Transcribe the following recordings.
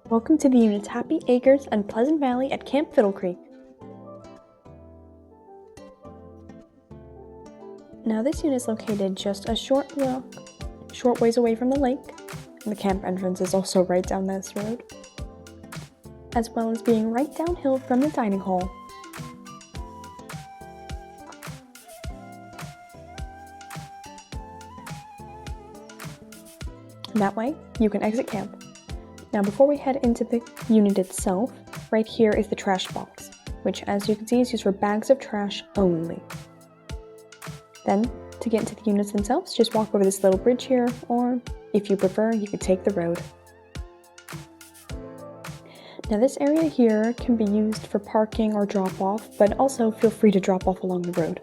Welcome to the unit's Happy Acres and Pleasant Valley at Camp Fiddlecreek. Now this unit is located just a short ways away from the lake, and the camp entrance is also right down this road, as well as being right downhill from the dining hall. And that way, you can exit camp. Now before we head into the unit itself, right here is the trash box, which as you can see is used for bags of trash only. Then, to get into the units themselves, just walk over this little bridge here, or if you prefer, you could take the road. Now this area here can be used for parking or drop off, but also feel free to drop off along the road.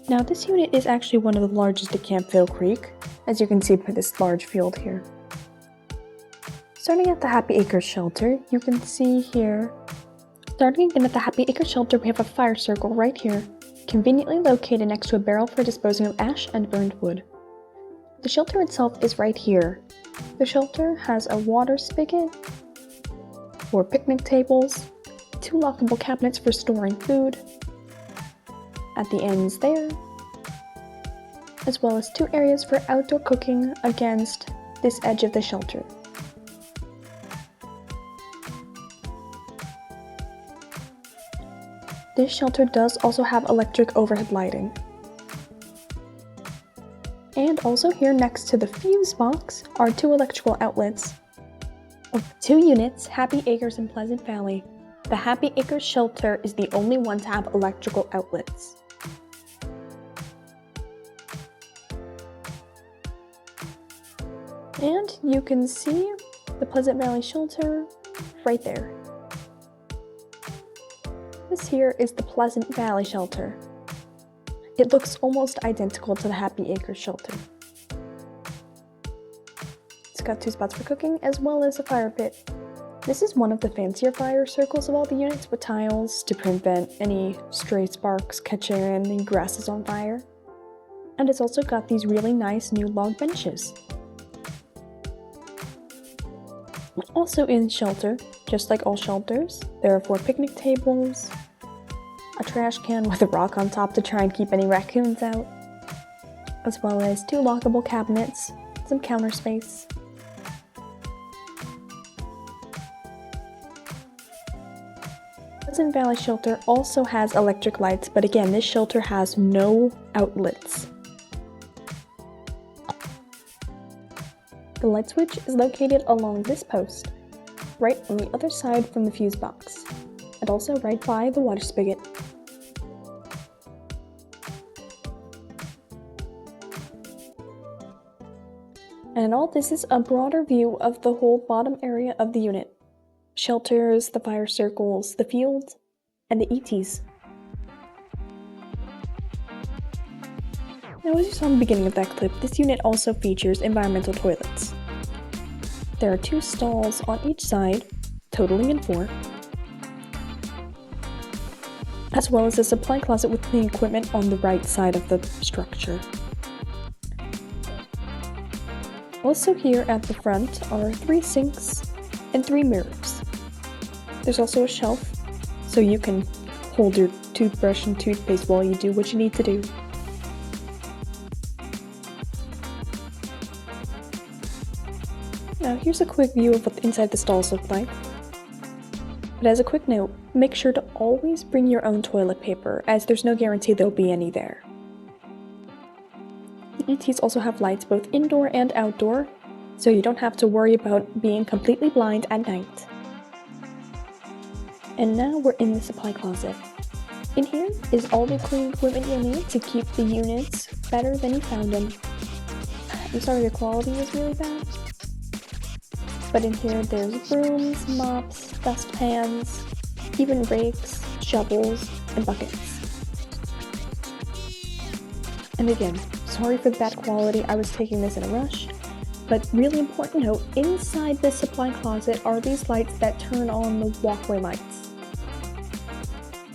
Now this unit is actually one of the largest at Camp Fiddlecreek, as you can see by this large field here. Starting at the Happy Acres shelter, you can see here, starting again at the Happy Acres shelter, we have a fire circle right here, conveniently located next to a barrel for disposing of ash and burned wood. The shelter itself is right here. The shelter has a water spigot, 4 picnic tables, 2 lockable cabinets for storing food at the ends there, as well as 2 areas for outdoor cooking against this edge of the shelter. This shelter does also have electric overhead lighting. And also here next to the fuse box are 2 electrical outlets. Of 2 units, Happy Acres and Pleasant Valley, the Happy Acres shelter is the only one to have electrical outlets. And you can see the Pleasant Valley shelter right there. This here is the Pleasant Valley shelter. It looks almost identical to the Happy Acres shelter. It's got 2 spots for cooking as well as a fire pit. This is one of the fancier fire circles of all the units with tiles to prevent any stray sparks catching any grasses on fire. And it's also got these really nice new log benches. Also in shelter, just like all shelters, there are 4 picnic tables, a trash can with a rock on top to try and keep any raccoons out, as well as 2 lockable cabinets, some counter space. Pleasant Valley shelter also has electric lights, but again, this shelter has no outlets. The light switch is located along this post, right on the other side from the fuse box, and also right by the water spigot. And all this is a broader view of the whole bottom area of the unit. Shelters, the fire circles, the fields, and the ETs. Now, as you saw in the beginning of that clip, this unit also features environmental toilets. There are 2 stalls on each side, totaling in 4, as well as a supply closet with cleaning equipment on the right side of the structure. Also here at the front are 3 sinks and 3 mirrors. There's also a shelf, so you can hold your toothbrush and toothpaste while you do what you need to do. Now here's a quick view of what inside the stalls look like. But as a quick note, make sure to always bring your own toilet paper, as there's no guarantee there'll be any there. The ETs also have lights both indoor and outdoor, so you don't have to worry about being completely blind at night. And now we're in the supply closet. In here is all the cleaning equipment you'll need to keep the units better than you found them. I'm sorry the quality is really bad. But in here there's brooms, mops, dustpans, even rakes, shovels, and buckets. And again, sorry for the bad quality, I was taking this in a rush. But really important note, inside this supply closet are these lights that turn on the walkway lights.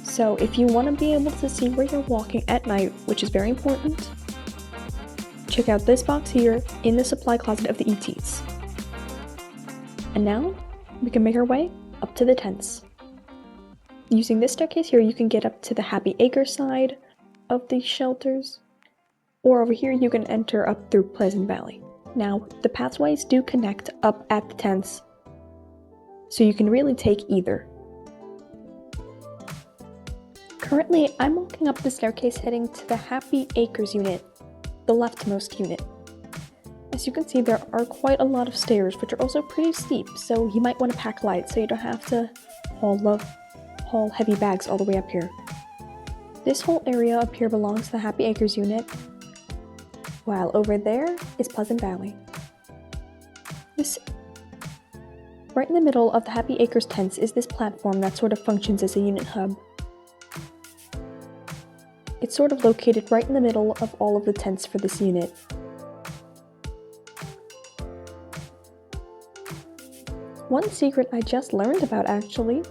So if you want to be able to see where you're walking at night, which is very important, check out this box here in the supply closet of the ETs. And now we can make our way up to the tents. Using this staircase here, you can get up to the Happy Acre side of the shelters, or over here you can enter up through Pleasant Valley. Now, the pathways do connect up at the tents, so you can really take either. Currently, I'm walking up the staircase heading to the Happy Acres unit, the leftmost unit. As you can see, there are quite a lot of stairs, which are also pretty steep, so you might want to pack light so you don't have to haul heavy bags all the way up here. This whole area up here belongs to the Happy Acres unit, while over there is Pleasant Valley. Right in the middle of the Happy Acres tents is this platform that sort of functions as a unit hub. It's sort of located right in the middle of all of the tents for this unit. One secret I just learned about actually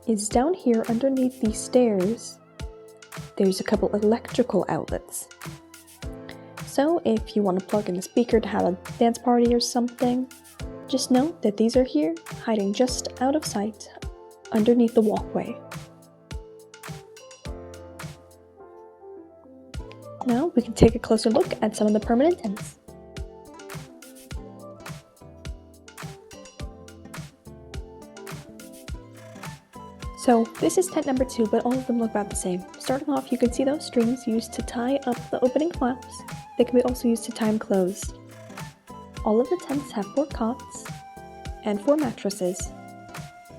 is down here underneath these stairs, there's a couple electrical outlets. So if you want to plug in a speaker to have a dance party or something, just know that these are here, hiding just out of sight underneath the walkway. Now we can take a closer look at some of the permanent tents. So this is tent number 2, but all of them look about the same. Starting off, you can see those strings used to tie up the opening flaps. They can be also used to tie them closed. All of the tents have 4 cots and 4 mattresses.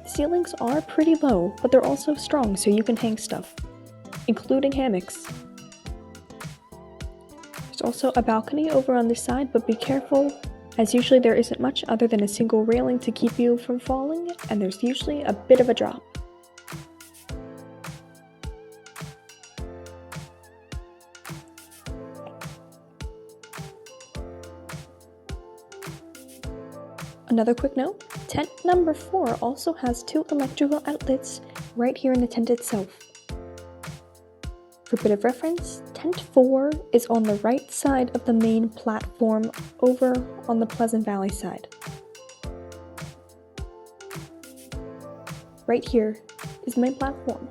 The ceilings are pretty low, but they're also strong so you can hang stuff, including hammocks. There's also a balcony over on this side, but be careful, as usually there isn't much other than a single railing to keep you from falling, and there's usually a bit of a drop. Another quick note, tent number 4 also has 2 electrical outlets right here in the tent itself. For a bit of reference, tent 4 is on the right side of the main platform over on the Pleasant Valley side. Right here is the main platform.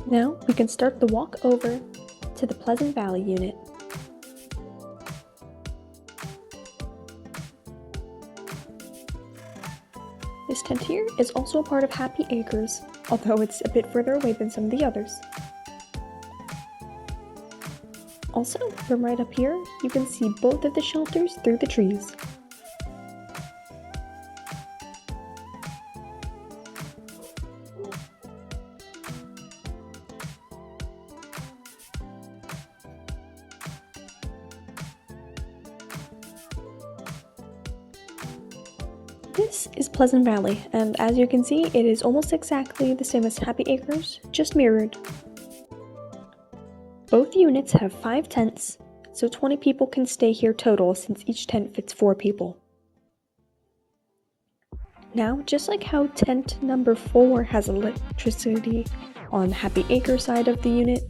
Now we can start the walk over to the Pleasant Valley unit. This tent here is also a part of Happy Acres, although it's a bit further away than some of the others. Also, from right up here, you can see both of the shelters through the trees. This is Pleasant Valley, and as you can see, it is almost exactly the same as Happy Acres, just mirrored. Both units have 5 tents, so 20 people can stay here total since each tent fits 4 people. Now, just like how tent number 4 has electricity on Happy Acre side of the unit,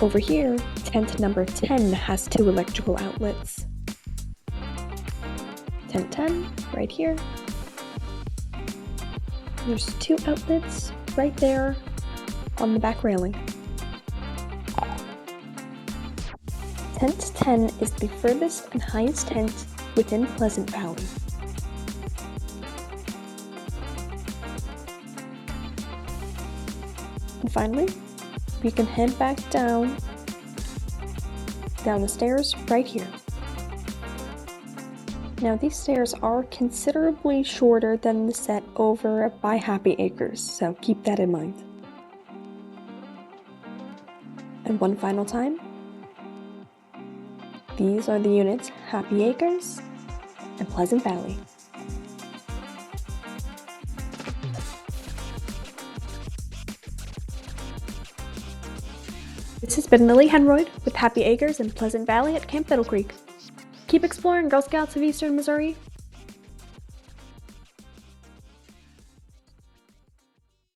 over here, tent number 10 has 2 electrical outlets. Tent 10, right here. There's 2 outlets right there on the back railing. Tent 10 is the furthest and highest tent within Pleasant Valley. And finally, we can head back down the stairs right here. Now these stairs are considerably shorter than the set over by Happy Acres, so keep that in mind. And one final time, these are the units Happy Acres and Pleasant Valley. This has been Lily Henroyd with Happy Acres and Pleasant Valley at Camp Fiddlecreek. Keep exploring, Girl Scouts of Eastern Missouri.